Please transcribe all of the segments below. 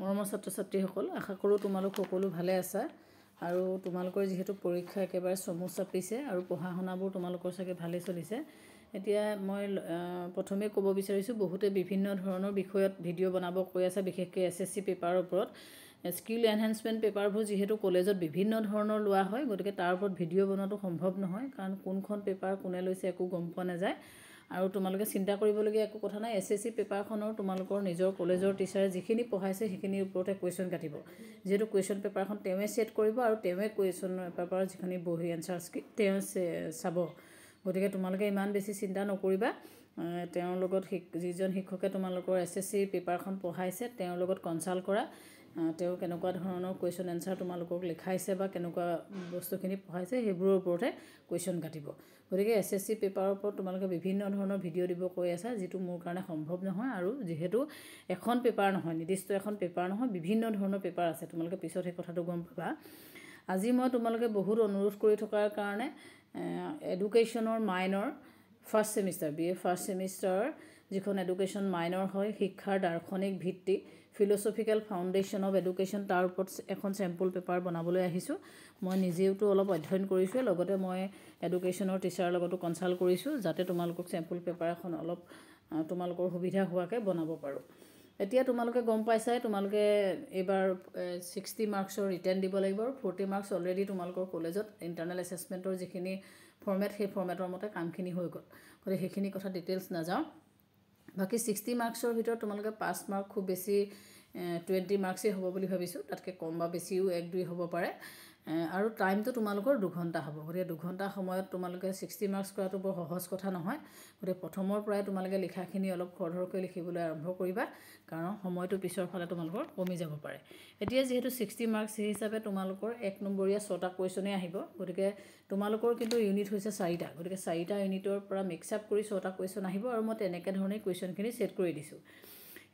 মৰমৰ ছাত্ৰ-ছাত্ৰীসকল, আশা কৰোঁ তোমালোক সকলো ভালে আছা আৰু তোমালোকৰ যিহেতু পৰীক্ষা একেবাৰে চমু চাপিছে আৰু পঢ়া শুনাবোৰ তোমালোকৰ চাগে ভালেই চলিছে। এতিয়া মই প্ৰথমে ক'ব বিচাৰিছোঁ, বহুতে বিভিন্ন ধৰণৰ বিষয়ত ভিডিঅ' বনাব কৈ আছে, বিশেষকৈ SSC পেপাৰৰ ওপৰত। স্কিল এনহেঞ্চমেণ্ট পেপাৰবোৰ যিহেতু কলেজত বিভিন্ন ধৰণৰ লোৱা হয়, গতিকে তাৰ ওপৰত ভিডিঅ' বনোৱাটো সম্ভৱ নহয়, কাৰণ কোনখন পেপাৰ কোনে লৈছে একো গম পোৱা নাযায়। আৰু তোমালোকে চিন্তা কৰিবলগীয়া একো কথা নাই, SSC পেপাৰখনৰ তোমালোকৰ নিজৰ কলেজৰ টিচাৰে যিখিনি পঢ়াইছে সেইখিনিৰ ওপৰতে কুৱেশ্যন কাটিব। যিহেতু কুৱেশ্যন পেপাৰখন তেওঁৱে ছেট কৰিব আৰু তেওঁৱে কুৱেশ্যন পেপাৰৰ যিখিনি বহি এনচাৰ তেওঁ চাব। গতিকে তোমালোকে ইমান বেছি চিন্তা নকৰিবা। তেওঁৰ লগত যিজন শিক্ষকে তোমালোকৰ SSC পেপাৰখন পঢ়াইছে তেওঁৰ লগত কনচাল্ট কৰা। তেওঁ কেনেকুৱা ধৰণৰ কুৱেশ্যন এনচাৰ তোমালোকক লিখাইছে বা কেনেকুৱা বস্তুখিনি পঢ়াইছে সেইবোৰৰ ওপৰতে কুৱেশ্যন কাটিব। গতিকে SSC পেপাৰৰ ওপৰত তোমালোকে বিভিন্ন ধৰণৰ ভিডিঅ' দিব কৈ আছা, যিটো মোৰ কাৰণে সম্ভৱ নহয়। আৰু যিহেতু এখন পেপাৰ নহয়, নিৰ্দিষ্ট এখন পেপাৰ নহয়, বিভিন্ন ধৰণৰ পেপাৰ আছে, তোমালোকে পিছত সেই কথাটো গম পাবা। আজি মই তোমালোকে বহুত অনুৰোধ কৰি থকাৰ কাৰণে এডুকেশ্যনৰ minor first semester, BA first ছেমিষ্টাৰৰ যিখন এডুকেশ্যন মাইনৰ হয়, শিক্ষাৰ দাৰ্শনিক ভিত্তি, ফিল'চফিকেল ফাউণ্ডেশ্যন অফ এডুকেশ্যন, তাৰ ওপৰত এখন চেম্পল পেপাৰ বনাবলৈ আহিছোঁ। মই নিজেওতো অলপ অধ্যয়ন কৰিছোঁ, লগতে মই এডুকেশ্যনৰ টিচাৰৰ লগতো কনচাল্ট কৰিছোঁ, যাতে তোমালোকক চেম্পল পেপাৰ এখন অলপ তোমালোকৰ সুবিধা হোৱাকৈ বনাব পাৰোঁ। এতিয়া তোমালোকে গম পাইছাই, তোমালোকে এইবাৰ 60 মাৰ্কছৰ ৰিটেন দিব লাগিব আৰু 40 মাৰ্কছ অলৰেডি তোমালোকৰ কলেজত ইণ্টাৰনেল এছেছমেণ্টৰ যিখিনি ফৰ্মেট, সেই ফৰ্মেটৰ মতে কামখিনি হৈ গ'ল। গতিকে সেইখিনি কথা ডিটেইলছ নাযাওঁ। বাকী 60 মাৰ্কছৰ ভিতৰত তোমালোকে 5 মাৰ্ক, খুব বেছি 20 মাৰ্কছেই হ'ব বুলি ভাবিছোঁ, তাতকৈ কম বা বেছিও 1-2 হ'ব পাৰে। আৰু টাইমটো তোমালোকৰ 2 ঘণ্টা হ'ব। গতিকে 2 ঘণ্টা সময়ত তোমালোকে 60 মাৰ্কছ কৰাটো বৰ সহজ কথা নহয়। গতিকে প্ৰথমৰ পৰাই তোমালোকে লিখাখিনি অলপ খৰধৰকৈ লিখিবলৈ আৰম্ভ কৰিবা, কাৰণ সময়টো পিছৰ ফালে তোমালোকৰ কমি যাব পাৰে। এতিয়া যিহেতু 60 মাৰ্কছ, সেই হিচাপে তোমালোকৰ 1 নম্বৰীয়া 6টা কুৱেশ্যনেই আহিব। গতিকে তোমালোকৰ কিন্তু ইউনিট হৈছে 4টা, গতিকে 4টা ইউনিটৰ পৰা মিক্স আপ কৰি 6টা কুৱেশ্যন আহিব আৰু মই তেনেকৈ ধৰণেই কুৱেশ্যনখিনি ছেট কৰি দিছোঁ।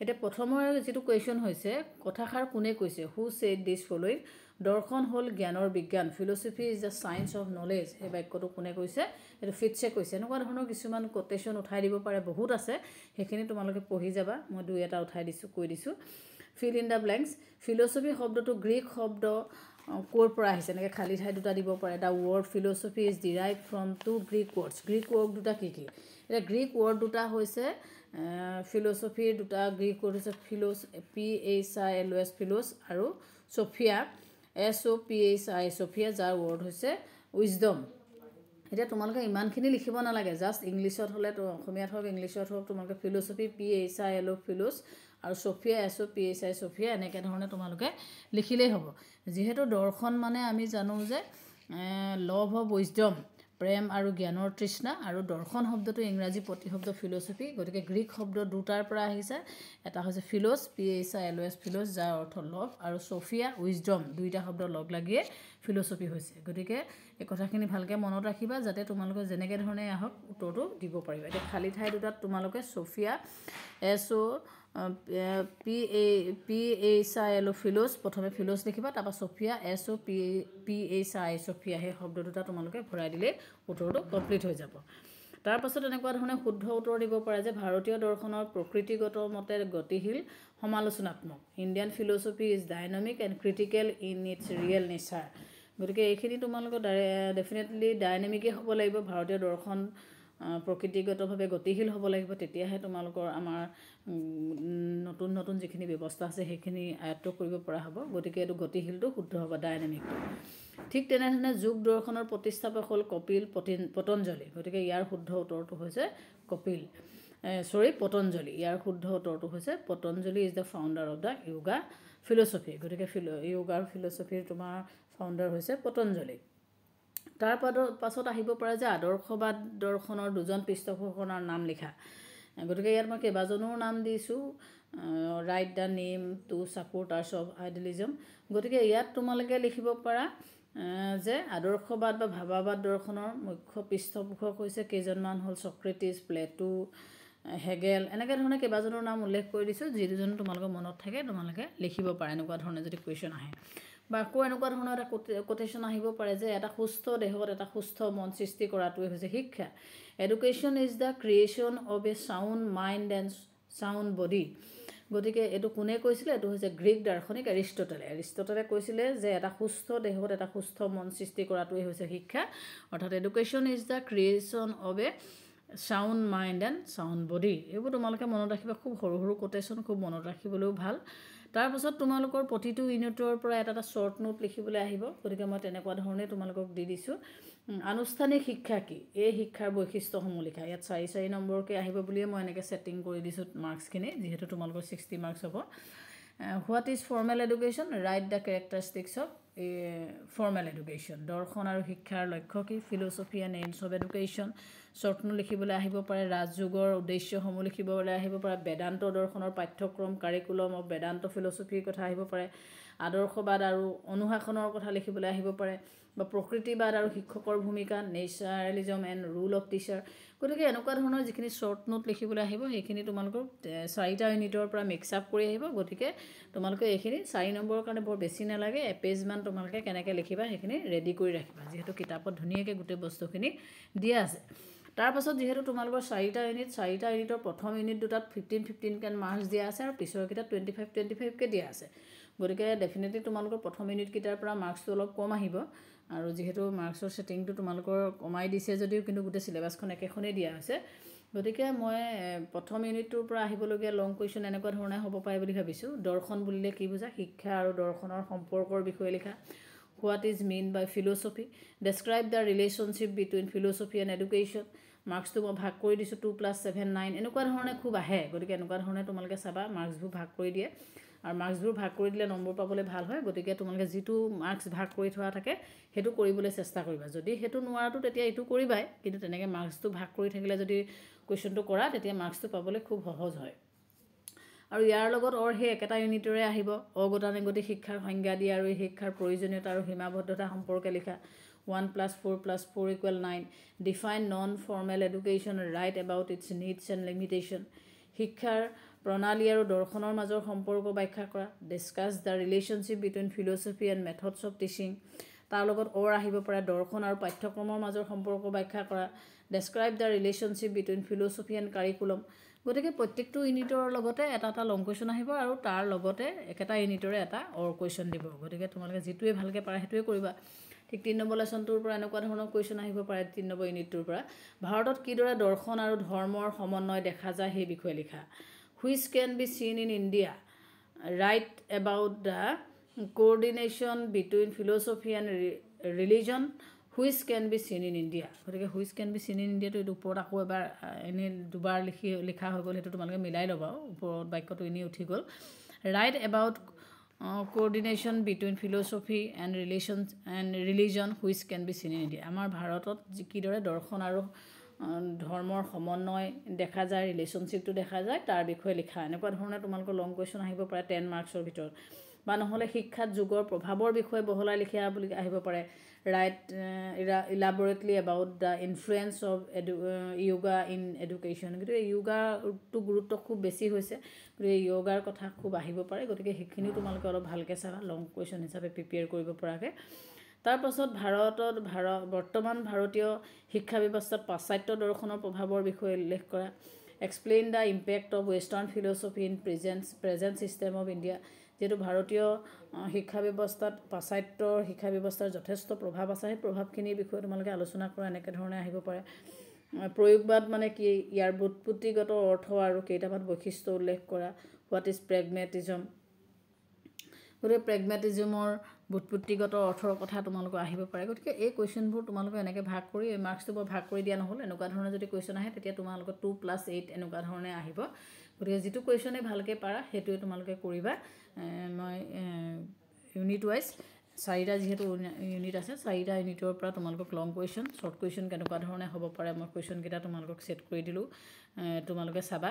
এতিয়া প্ৰথমৰ যিটো কুৱেশ্যন হৈছে, কথাষাৰ কোনে কৈছে, হু ছেড দিছ ফলোইং, দৰ্শন হ'ল জ্ঞানৰ বিজ্ঞান, philosophy is the science of knowledge, এই বাক্যটো কোনে কৈছে, এইটো ফিটছে কৈছে। এনেকুৱা ধৰণৰ কিছুমান কোটেশ্যন উঠাই দিব পাৰে, বহুত আছে, সেইখিনি তোমালোকে পঢ়ি যাবা। মই 2-এটা উঠাই দিছোঁ, কৈ দিছোঁ। Fill in the blanks, philosophy শব্দটো গ্ৰীক শব্দ ক'ৰ পৰা আহিছে, এনেকৈ খালী ঠাই 2টা দিব পাৰে। The word philosophy is derive from 2 Greek words, Greek word 2টা কি কি? এতিয়া গ্ৰীক ৱৰ্ড 2টা হৈছে, ফিল'চফিৰ 2টা গ্ৰীক ৱৰ্ড হৈছে PHILOS ফিল'চ আৰু ছফিয়া SOPHI ছফিয়া, যাৰ ৱৰ্ড হৈছে উইজডম। এতিয়া তোমালোকে ইমানখিনি লিখিব নালাগে, জাষ্ট ইংলিছত হ'লে, অসমীয়াত হওক ইংলিছত হওক, তোমালোকে ফিল'চফি PHILO ফিল'চ আৰু ছফিয়া SOPHI ছফিয়া, এনেকৈ ধৰণে তোমালোকে লিখিলেই হ'ব। যিহেতু দৰ্শন মানে আমি জানো যে লভ অফ উইজডম, প্ৰেম আৰু জ্ঞানৰ তৃষ্ণা, আৰু দৰ্শন শব্দটো ইংৰাজী প্ৰতিশব্দ ফিল'চফি, গতিকে গ্ৰীক শব্দ 2টাৰ পৰা আহিছে। এটা হৈছে ফিল'চ PHILOS ফিল'চ, যাৰ অৰ্থ লভ, আৰু ছফিয়া উইজডম, 2টা শব্দ লগ লাগিয়ে ফিল'চফি হৈছে। গতিকে এই কথাখিনি ভালকৈ মনত ৰাখিবা, যাতে তোমালোকে যেনেকৈ ধৰণে আহক উত্তৰটো দিব পাৰিবা। এতিয়া খালী ঠাই 2টাত তোমালোকে ছফিয়া SOPHILO ফিল'চ, প্ৰথমে ফিল'চ লিখিবা, তাৰপৰা ছফিয়া SOPHI ছফিয়া, সেই শব্দ 2টা তোমালোকে ভৰাই দিলেই উত্তৰটো কমপ্লিট হৈ যাব। তাৰপাছত এনেকুৱা ধৰণে শুদ্ধ উত্তৰ দিব পাৰে যে ভাৰতীয় দৰ্শনৰ প্ৰকৃতিগত মতে গতিশীল, সমালোচনাত্মক, Indian philosophy is dynamic and critical in its real nature. গতিকে এইখিনি তোমালোকৰ ডেফিনেটলি ডাইনামিকেই হ'ব লাগিব, ভাৰতীয় দৰ্শন প্ৰকৃতিগতভাৱে গতিশীল হ'ব লাগিব, তেতিয়াহে তোমালোকৰ আমাৰ নতুন নতুন যিখিনি ব্যৱস্থা আছে সেইখিনি আয়ত্ব কৰিব পৰা হ'ব। গতিকে এইটো গতিশীলটো শুদ্ধ হ'ব, ডাইনামিকটো। ঠিক তেনেধৰণে যোগ দৰ্শনৰ প্ৰতিষ্ঠাপক হ'ল কপিল পতঞ্জলি, গতিকে ইয়াৰ শুদ্ধ উত্তৰটো হৈছে পতঞ্জলি। ইয়াৰ শুদ্ধ উত্তৰটো হৈছে Patanjali is the founder of the yoga philosophy. গতিকে য়োগাৰ ফিল'চফিৰ তোমাৰ ফাউণ্ডাৰ হৈছে পতঞ্জলি। তাৰ পাছত আহিব পাৰে যে আদৰ্শবাদ দৰ্শনৰ 2জন পৃষ্ঠপোষকৰ নাম লিখা। গতিকে ইয়াত মই কেইবাজনৰ নাম দিছোঁ, write the name to supporters of idealism. গতিকে ইয়াত তোমালোকে লিখিব পাৰা যে আদৰ্শবাদ বা ভাৱাবাদ দৰ্শনৰ মুখ্য পৃষ্ঠপোষক হৈছে কেইজনমান হ'ল, ছক্ৰেটিছ, প্লেটো, হেগেল, এনেকৈ ধৰণে কেইবাজনৰ নাম উল্লেখ কৰি দিছোঁ। যি 2জন তোমালোকৰ মনত থাকে তোমালোকে লিখিব পাৰা, এনেকুৱা ধৰণে যদি কুৱেশ্যন আহে। বা আকৌ এনেকুৱা ধৰণৰ এটা কোটেশ্যন আহিব পাৰে যে এটা সুস্থ দেহত এটা সুস্থ মন সৃষ্টি কৰাটোৱে হৈছে শিক্ষা। Education is the creation of A sound mind and sound body. গতিকে এইটো কোনে কৈছিলে এইটো হৈছে গ্ৰীক দাৰ্শনিক এৰিষ্টটলে কৈছিলে যে এটা সুস্থ দেহত এটা সুস্থ মন সৃষ্টি কৰাটোৱে হৈছে শিক্ষা অৰ্থাৎ education is the creation of A sound mind and sound body এইবোৰ তোমালোকে মনত ৰাখিবা খুব সৰু সৰু কোটেশ্যন খুব মনত ৰাখিবলৈও ভাল তাৰপাছত তোমালোকৰ প্ৰতিটো ইউনিটৰ পৰা এটা শ্বৰ্ট নোট লিখিবলৈ আহিব গতিকে মই তেনেকুৱা ধৰণে তোমালোকক দি দিছোঁ আনুষ্ঠানিক শিক্ষা কি এই শিক্ষাৰ বৈশিষ্ট্যসমূহ লিখা ইয়াত 4 নম্বৰকৈ আহিব বুলিয়ে মই এনেকৈ ছেটিং কৰি দিছোঁ মাৰ্কছখিনি যিহেতু তোমালোকৰ 60 মাৰ্কছ হ'ব what is formal education right the characteristics of formal education দৰ্শন আৰু শিক্ষাৰ লক্ষ্য কি philosophy and AIIMS of education short note লিখিবলৈ আহিব পাৰে ৰাজযোগৰ উদ্দেশ্যসমূহ লিখিবলৈ আহিব পাৰে বেদান্ত দৰ্শনৰ পাঠ্যক্ৰম কাৰিকুলাম অফ বেদান্ত ফিলচফিৰ কথা আহিব পাৰে আদৰ্শবাদ আৰু অনুশাসনৰ কথা লিখিবলৈ আহিব পাৰে বা প্ৰকৃতিবাদ আৰু শিক্ষকৰ ভূমিকা নেচাৰেলিজম এণ্ড ৰুল অফ টিচাৰ গতিকে এনেকুৱা ধৰণৰ যিখিনি শ্বৰ্ট নোট লিখিবলৈ আহিব সেইখিনি তোমালোকৰ 4টা ইউনিটৰ পৰা মিক্স আপ কৰি আহিব গতিকে তোমালোকে এইখিনি 4 নম্বৰৰ কাৰণে বৰ বেছি নালাগে এপেজমান তোমালোকে কেনেকৈ লিখিবা সেইখিনি ৰেডি কৰি ৰাখিবা যিহেতু কিতাপত ধুনীয়াকৈ গোটেই বস্তুখিনি দিয়া আছে তাৰপাছত যিহেতু তোমালোকৰ 4টা ইউনিটৰ প্ৰথম ইউনিট দুটাত 15-15 মাৰ্কছ দিয়া আছে আৰু পিছৰ কেইটাত 25-25কৈ দিয়া আছে গতিকে ডেফিনেটলি তোমালোকৰ প্ৰথম ইউনিটকেইটাৰ পৰা মাৰ্কছটো অলপ কম আহিব আৰু যিহেতু মাৰ্কছৰ ছেটিংটো তোমালোকৰ কমাই দিছে যদিও কিন্তু গোটেই চিলেবাছখন একেখনেই দিয়া হৈছে গতিকে মই প্ৰথম ইউনিটটোৰ পৰা আহিবলগীয়া লং কুৱেশ্যন এনেকুৱা ধৰণে হ'ব পাৰে বুলি ভাবিছোঁ দৰ্শন বুলিলে কি বুজা শিক্ষা আৰু দৰ্শনৰ সম্পৰ্কৰ বিষয়ে লিখা what is mean by philosophy describe the relationship between philosophy and education মাৰ্কছটো মই ভাগ কৰি দিছোঁ 2 + 7 9 এনেকুৱা ধৰণে খুব আহে গতিকে এনেকুৱা ধৰণে তোমালোকে চাবা মাৰ্কছবোৰ ভাগ কৰি দিয়ে আৰু মাৰ্কছবোৰ ভাগ কৰি দিলে নম্বৰ পাবলৈ ভাল হয় গতিকে তোমালোকে যিটো মাৰ্কছ ভাগ কৰি থোৱা থাকে সেইটো কৰিবলৈ চেষ্টা কৰিবা যদি সেইটো নোৱাৰাটো তেতিয়া এইটো কৰিবাই কিন্তু তেনেকৈ মাৰ্কছটো ভাগ কৰি থাকিলে যদি কুৱেশ্যনটো কৰা তেতিয়া মাৰ্কছটো পাবলৈ খুব সহজ হয় আৰু ইয়াৰ লগত সেই একেটা ইউনিটৰে আহিব অগতানুগতিক শিক্ষাৰ সংজ্ঞা দিয়া আৰু এই শিক্ষাৰ প্ৰয়োজনীয়তা আৰু সীমাবদ্ধতা সম্পৰ্কে লিখা 1 + 4 + 4 = 9 define non formal education right about its needs and limitation শিক্ষাৰ প্ৰণালী আৰু দৰ্শনৰ মাজৰ সম্পৰ্ক ব্যাখ্যা কৰা discuss the relationship between philosophy and methods of teaching তাৰ লগত আহিব পাৰে দৰ্শন আৰু পাঠ্যক্ৰমৰ মাজৰ সম্পৰ্ক ব্যাখ্যা কৰা describe the relationship between philosophy and curriculum গতিকে প্ৰত্যেকটো ইউনিটৰ লগতে এটা লং কুৱেশ্যন আহিব আৰু তাৰ লগতে একেটা ইউনিটৰে এটা কুৱেশ্যন দিব গতিকে তোমালোকে যিটোৱে ভালকৈ পাৰা সেইটোৱে কৰিবা ঠিক 3 নম্বৰ লেচনটোৰ পৰা এনেকুৱা ধৰণৰ কুৱেশ্যন আহিব পাৰে 3 নম্বৰ ইউনিটটোৰ পৰা ভাৰতত কিদৰে দৰ্শন আৰু ধৰ্মৰ সমন্বয় দেখা যায় সেই বিষয়ে লিখা which can be seen in India right about the coordination between philosophy and religion which can be seen in India গতিকে which can be seen in ইণ্ডিয়াটো এইটো ওপৰত আকৌ এবাৰ এনেই দুবাৰ লিখা হৈ গ'ল সেইটো তোমালোকে মিলাই ল'বা ওপৰত বাক্যটো এনেই উঠি গ'ল right about coordination between philosophy and religion which can be seen in India আমাৰ ভাৰতত কিদৰে দৰ্শন আৰু ধৰ্মৰ সমন্বয় দেখা যায় ৰিলেশ্যনশ্বিপটো দেখা যায় তাৰ বিষয়ে লিখা এনেকুৱা ধৰণে তোমালোকৰ লং কুৱেশ্যন আহিব পাৰে 10 মাৰ্কছৰ ভিতৰত বা নহ'লে শিক্ষাত যুগৰ প্ৰভাৱৰ বিষয়ে বহলাই লিখা বুলি আহিব পাৰে write elaborately about the influence of yoga in education গতিকে য়োগাটো গুৰুত্ব খুব বেছি হৈছে গতিকে য়োগাৰ কথা খুব আহিব পাৰে গতিকে সেইখিনিও তোমালোকে অলপ ভালকৈ চাবা লং কুৱেশ্যন হিচাপে প্ৰিপেয়াৰ কৰিব পৰাকৈ তাৰপাছত বৰ্তমান ভাৰতীয় শিক্ষা ব্যৱস্থাত পাশ্চাত্য দৰ্শনৰ প্ৰভাৱৰ বিষয়ে উল্লেখ কৰা explain the impact of western philosophy in present system of India যিহেতু ভাৰতীয় শিক্ষা ব্যৱস্থাত পাশ্চাত্যৰ শিক্ষা ব্যৱস্থাৰ যথেষ্ট প্ৰভাৱ আছে সেই প্ৰভাৱখিনিৰ বিষয়ে তোমালোকে আলোচনা কৰা এনেকৈ ধৰণে আহিব পাৰে প্ৰয়োগবাদ মানে কি ইয়াৰ বুৎপত্তিগত অৰ্থ আৰু কেইটামান বৈশিষ্ট্য উল্লেখ কৰা হোৱাট ইজ প্ৰেগমেটিজম গতিকে প্ৰেগমেটিজমৰ বুৎপত্তিগত অৰ্থৰ কথা তোমালোকৰ আহিব পাৰে গতিকে এই কুৱেশ্যনবোৰ তোমালোকে এনেকৈ ভাগ কৰি এই মাৰ্কছটো বৰ ভাগ কৰি দিয়া নহ'ল এনেকুৱা ধৰণৰ যদি কুৱেশ্যন আহে তেতিয়া তোমালোকৰ 2 + 8 এনেকুৱা ধৰণে আহিব গতিকে যিটো কুৱেশ্যনে ভালকৈ পাৰা সেইটোৱে তোমালোকে কৰিবা মই ইউনিট ৱাইজ 4টা যিহেতু ইউনিট আছে 4টা ইউনিটৰ পৰা তোমালোকক লং কুৱেশ্যন শ্বৰ্ট কুৱেশ্যন কেনেকুৱা ধৰণে হ'ব পাৰে মই কুৱেশ্যনকেইটা তোমালোকক ছেট কৰি দিলোঁ তোমালোকে চাবা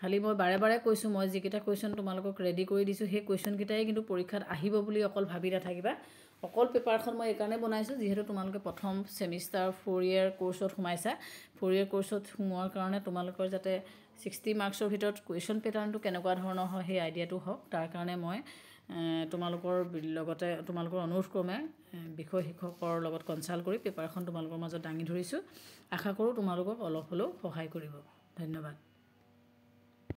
খালি মই বাৰে বাৰে কৈছোঁ মই যিকেইটা কুৱেশ্যন তোমালোকক ৰেডি কৰি দিছোঁ সেই কুৱেশ্যনকেইটাই কিন্তু পৰীক্ষাত আহিব বুলি অকল ভাবি নাথাকিবা অকল পেপাৰখন মই এইকাৰণে বনাইছোঁ যিহেতু তোমালোকে প্ৰথম ছেমিষ্টাৰ 4 ইয়েৰ কোৰ্চত সোমাইছা 4 ইয়েৰ কোৰ্চত সোমোৱাৰ কাৰণে তোমালোকৰ যাতে 60 মাৰ্কছৰ ভিতৰত কুৱেশ্যন পেটাৰ্ণটো কেনেকুৱা ধৰণৰ হয় সেই আইডিয়াটো হওক তাৰ কাৰণে মই তোমালোকৰ লগতে তোমালোকৰ অনুৰোধক্ৰমে বিষয় শিক্ষকৰ লগত কনচাল্ট কৰি পেপাৰখন তোমালোকৰ মাজত দাঙি ধৰিছোঁ আশা কৰোঁ তোমালোকক অলপ হ'লেও সহায় কৰিব ধন্যবাদ